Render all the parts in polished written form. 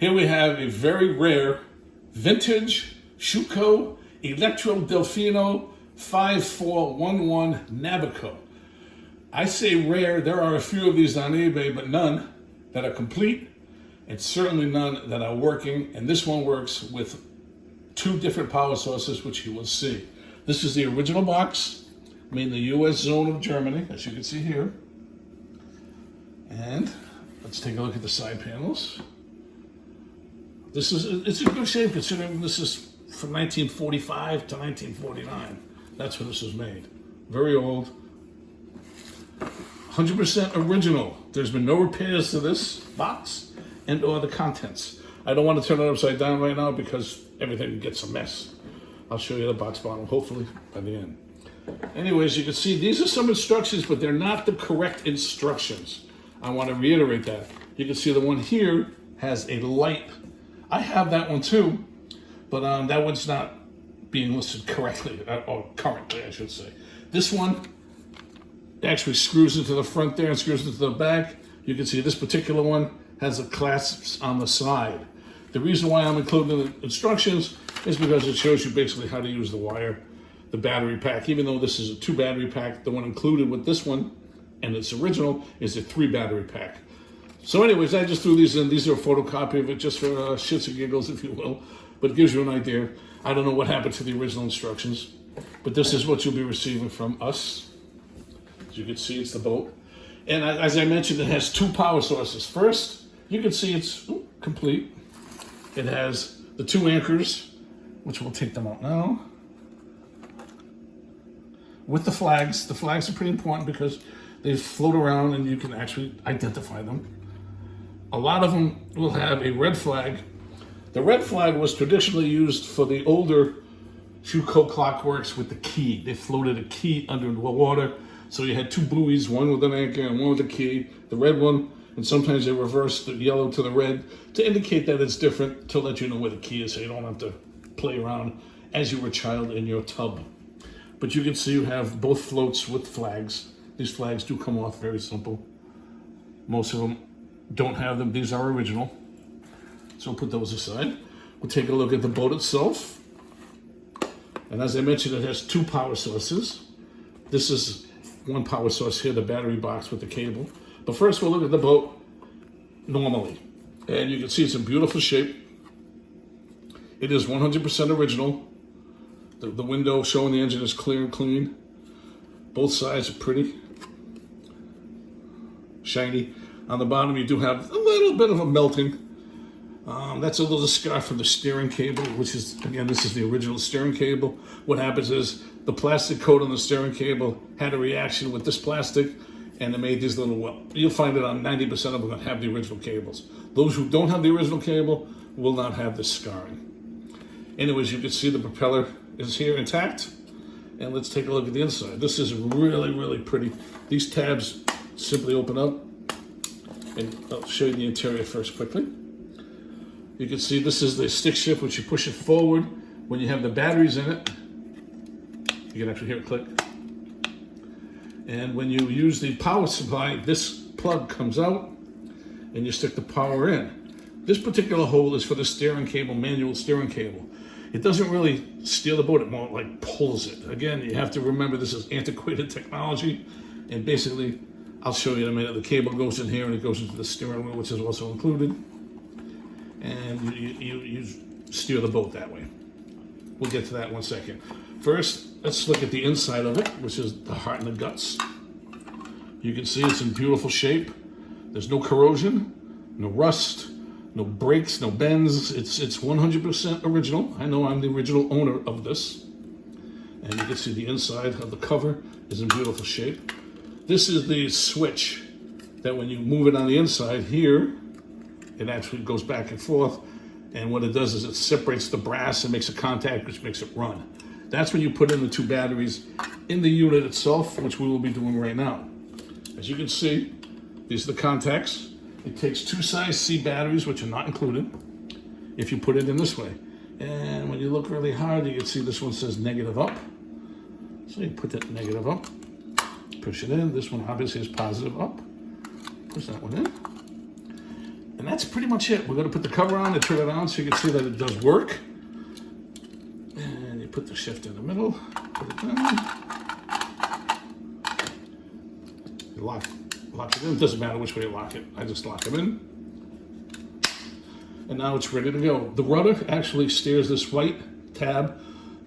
Here we have a very rare vintage Schuco Elektro-Delfino 5411 NAVICO. I say rare, there are a few of these on eBay, but none that are complete, and certainly none that are working. And this one works with two different power sources, which you will see. This is the original box, made in the US zone of Germany, as you can see here. And let's take a look at the side panels. It's in good shape considering this is from 1945 to 1949. That's when this was made. Very old. 100% original. There's been no repairs to this box and or the contents. I don't want to turn it upside down right now because everything gets a mess. I'll show you the box bottom, hopefully, by the end. Anyways, you can see these are some instructions, but they're not the correct instructions. I want to reiterate that. You can see the one here has a light. I have that one too, but that one's not being listed correctly, or currently, I should say. This one actually screws into the front there and screws into the back. You can see this particular one has the clasps on the side. The reason why I'm including the instructions is because it shows you basically how to use the wire, the battery pack. Even though this is a 2 battery pack, the one included with this one and its original is a 3 battery pack. So anyways, I just threw these in. These are a photocopy of it just for shits and giggles, if you will, but it gives you an idea. I don't know what happened to the original instructions, but this is what you'll be receiving from us. As you can see, it's the boat. And as I mentioned, it has 2 power sources. First, you can see it's complete. It has the 2 anchors, which we'll take them out now. With the flags. The flags are pretty important because they float around and you can actually identify them. A lot of them will have a red flag. The red flag was traditionally used for the older Schuco clockworks with the key. They floated a key under the water. So you had 2 buoys, one with an anchor and one with a key. The red one, and sometimes they reverse the yellow to the red to indicate that it's different, to let you know where the key is so you don't have to play around as you were a child in your tub. But you can see you have both floats with flags. These flags do come off very simple. Most of them don't have them. These are original. So we'll put those aside. We'll take a look at the boat itself. And as I mentioned, it has 2 power sources. This is one power source here, the battery box with the cable. But first we'll look at the boat normally. And you can see it's in beautiful shape. It is 100% original. The window showing the engine is clear and clean. Both sides are pretty. Shiny. On the bottom you do have a little bit of a melting. That's a little scar from the steering cable, which is, again, this is the original steering cable. What happens is the plastic coat on the steering cable had a reaction with this plastic, and it made these little, well, you'll find it on 90% of them that have the original cables. Those who don't have the original cable will not have this scarring. Anyways, you can see the propeller is here intact. And let's take a look at the inside. This is really, really pretty. These tabs simply open up. And I'll show you the interior first quickly. You can see this is the stick shift, which you push it forward. When you have the batteries in it, you can actually hear it click. And when you use the power supply, this plug comes out and you stick the power in. This particular hole is for the steering cable, manual steering cable. It doesn't really steer the boat, it more like pulls it. Again, you have to remember this is antiquated technology, and basically, I'll show you in a minute, the cable goes in here and it goes into the steering wheel, which is also included. And you steer the boat that way. We'll get to that in 1 second. First, let's look at the inside of it, which is the heart and the guts. You can see it's in beautiful shape. There's no corrosion, no rust, no breaks, no bends. It's 100% original. I know I'm the original owner of this. And you can see the inside of the cover is in beautiful shape. This is the switch that when you move it on the inside here, it actually goes back and forth. And what it does is it separates the brass and makes a contact, which makes it run. That's when you put in the 2 batteries in the unit itself, which we will be doing right now. As you can see, these are the contacts. It takes 2 size C batteries, which are not included, if you put it in this way. And when you look really hard, you can see this one says negative up. So you put that negative up, push it in. This one obviously is positive up. Push that one in. And that's pretty much it. We're going to put the cover on and turn it on so you can see that it does work. And you put the shift in the middle, put it down. You lock it in. It doesn't matter which way you lock it. I just lock it in. And now it's ready to go. The rudder actually steers this white tab,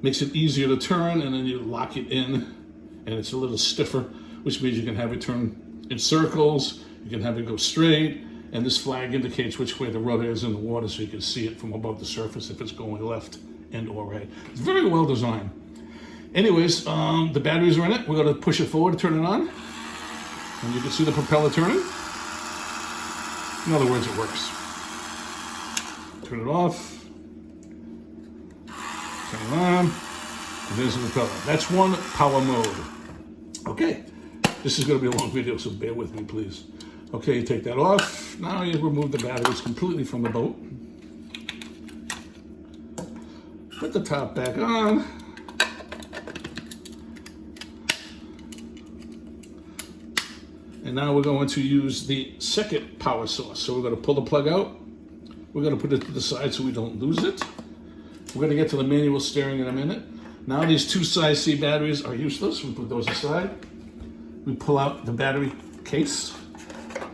makes it easier to turn, and then you lock it in, and it's a little stiffer, which means you can have it turn in circles, you can have it go straight, and this flag indicates which way the rudder is in the water so you can see it from above the surface if it's going left and or right. It's very well designed. Anyways, the batteries are in it. We're going to push it forward, turn it on, and you can see the propeller turning. In other words, it works. Turn it off, turn it on, and there's the propeller. That's one power mode. Okay, this is going to be a long video, so bear with me, please. Okay, you take that off. Now you remove the batteries completely from the boat. Put the top back on. And now we're going to use the second power source. So we're going to pull the plug out. We're going to put it to the side so we don't lose it. We're going to get to the manual steering in a minute. Now these two size C batteries are useless. We put those aside. We pull out the battery case.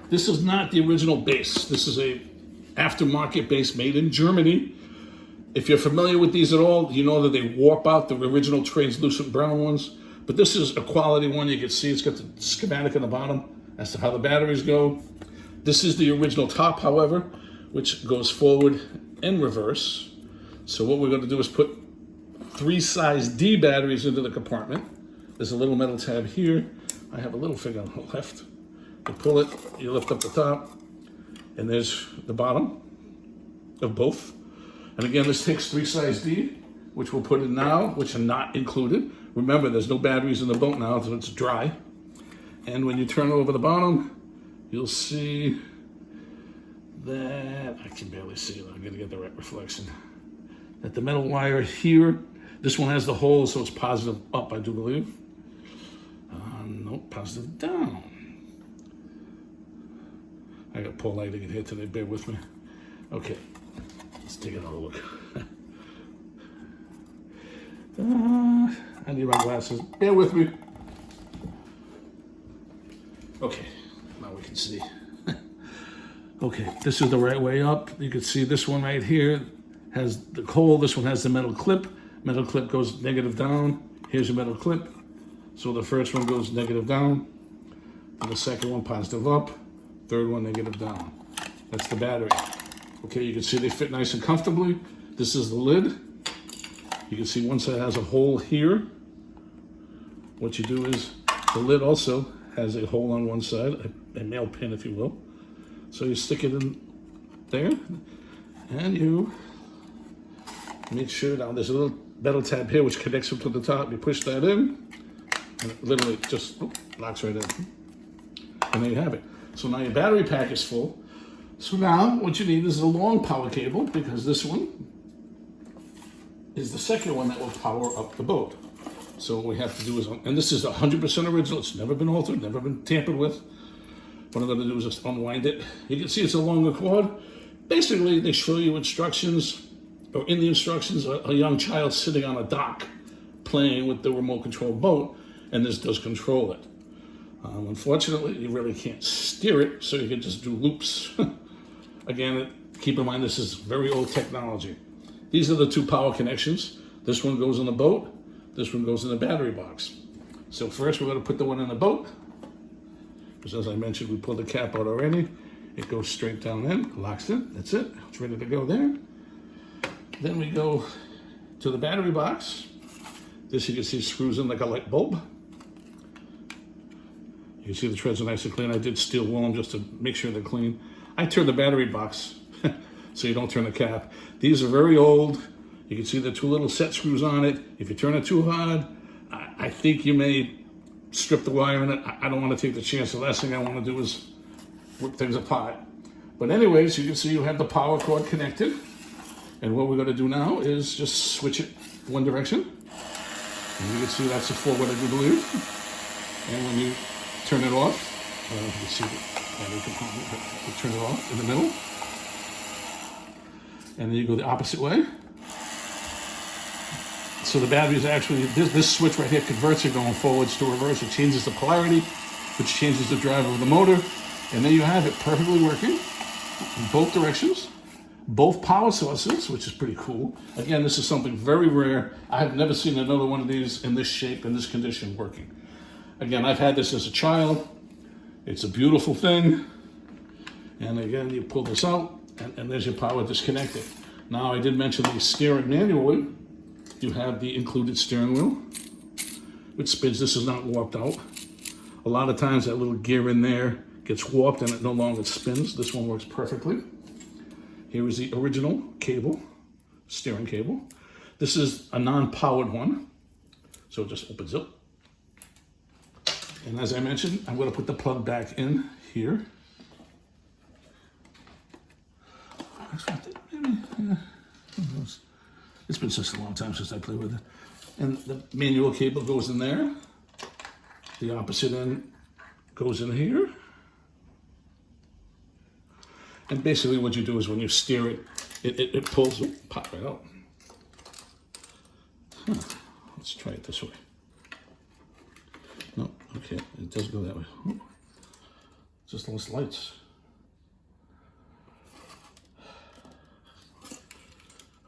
This is not the original base. This is a aftermarket base made in Germany. If you're familiar with these at all, you know that they warp out the original translucent brown ones. But this is a quality one. You can see it's got the schematic on the bottom as to how the batteries go. This is the original top, however, which goes forward and reverse. So what we're going to do is put 3 size D batteries into the compartment. There's a little metal tab here. I have a little finger on the left. You pull it, you lift up the top, and there's the bottom of both. And again, this takes 3 size D, which we'll put in now, which are not included. Remember, there's no batteries in the boat now, so it's dry. And when you turn over the bottom, you'll see that, I can barely see it, I'm gonna get the right reflection, that the metal wire here, this one has the hole, so it's positive up, I do believe. Nope, positive down. I got poor lighting in here today, bear with me. Okay, let's take another look. I need my glasses, bear with me. Okay, now we can see. Okay, this is the right way up. You can see this one right here has the hole. This one has the metal clip. Metal clip goes negative down. Here's your metal clip. So the first one goes negative down. And the second one positive up. Third one negative down. That's the battery. Okay, you can see they fit nice and comfortably. This is the lid. You can see one side has a hole here. What you do is the lid also has a hole on one side, a nail pin if you will. So you stick it in there, and you make sure, now there's a little metal tab here which connects up to the top. You push that in, and it literally just locks right in. And there you have it. So now your battery pack is full. So now what you need is a long power cable, because this one is the second one that will power up the boat. So what we have to do is, and this is 100% original, it's never been altered, never been tampered with. What I'm going to do is just unwind it. You can see it's a longer cord. Basically, they show you instructions, or in the instructions, a young child sitting on a dock playing with the remote control boat, and this does control it. Unfortunately, you really can't steer it, so you can just do loops. Again, keep in mind this is very old technology. These are the 2 power connections. This one goes in the boat, this one goes in the battery box. So first we're going to put the one in the boat. Because as I mentioned, we pulled the cap out already. It goes straight down in, locks in, that's it. It's ready to go there. Then we go to the battery box. This you can see screws in like a light bulb. You can see the treads are nice and clean. I did steel wool them just to make sure they're clean. I turn the battery box so you don't turn the cap. These are very old. You can see the 2 little set screws on it. If you turn it too hard, I think you may strip the wire in it. I don't want to take the chance. The last thing I want to do is rip things apart. But anyways, you can see you have the power cord connected. And what we're going to do now is just switch it one direction. And you can see that's a forward, I do believe. And when you turn it off, you can see the battery component, but you turn it off in the middle. and then you go the opposite way. So the battery is actually, this switch right here converts it going forwards to reverse. It changes the polarity, which changes the drive of the motor. And there you have it, perfectly working in both directions. Both power sources, which is pretty cool. Again, this is something very rare. I have never seen another one of these in this shape, in this condition, working. Again, I've had this as a child. It's a beautiful thing. And again, you pull this out, and there's your power disconnected. Now, I did mention the steering manually. You have the included steering wheel, which spins. This is not warped out. A lot of times that little gear in there gets warped and it no longer spins. This one works perfectly. Here is the original cable, steering cable. This is a non-powered one, so it just opens up. And as I mentioned, I'm going to put the plug back in here. It's been such a long time since I played with it. And the manual cable goes in there. The opposite end goes in here. And basically what you do is when you steer it, it pulls, pop right out. Huh. Let's try it this way. No, okay, it doesn't go that way. Oh, just lost lights.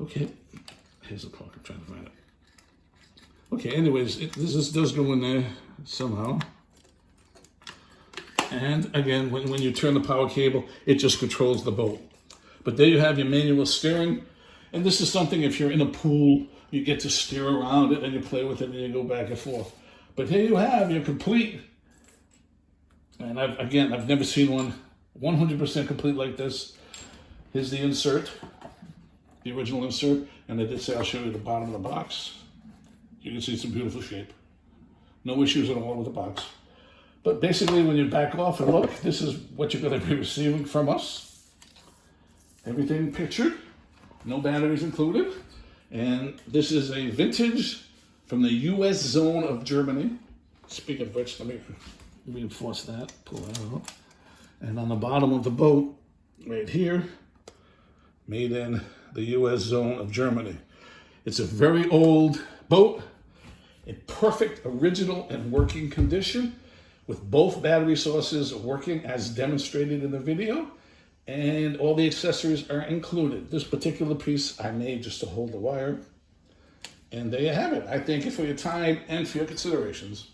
Okay, here's the plug, I'm trying to find it. Okay, anyways, this does go in there somehow. And again, when you turn the power cable, it just controls the boat. But there you have your manual steering. And this is something, if you're in a pool, you get to steer around it and you play with it and you go back and forth. But here you have your complete. And I've never seen one 100% complete like this. Here's the insert, the original insert. And I did say I'll show you the bottom of the box. You can see it's in beautiful shape. No issues at all with the box. But basically, when you back off and look, this is what you're going to be receiving from us. Everything pictured, no batteries included. And this is a vintage from the US zone of Germany. Speaking of which, let me reinforce that, pull that out. And on the bottom of the boat, right here, made in the US zone of Germany. It's a very old boat, in perfect, original, and working condition, with both battery sources working as demonstrated in the video, and all the accessories are included. This particular piece I made just to hold the wire. And there you have it. I thank you for your time and for your considerations.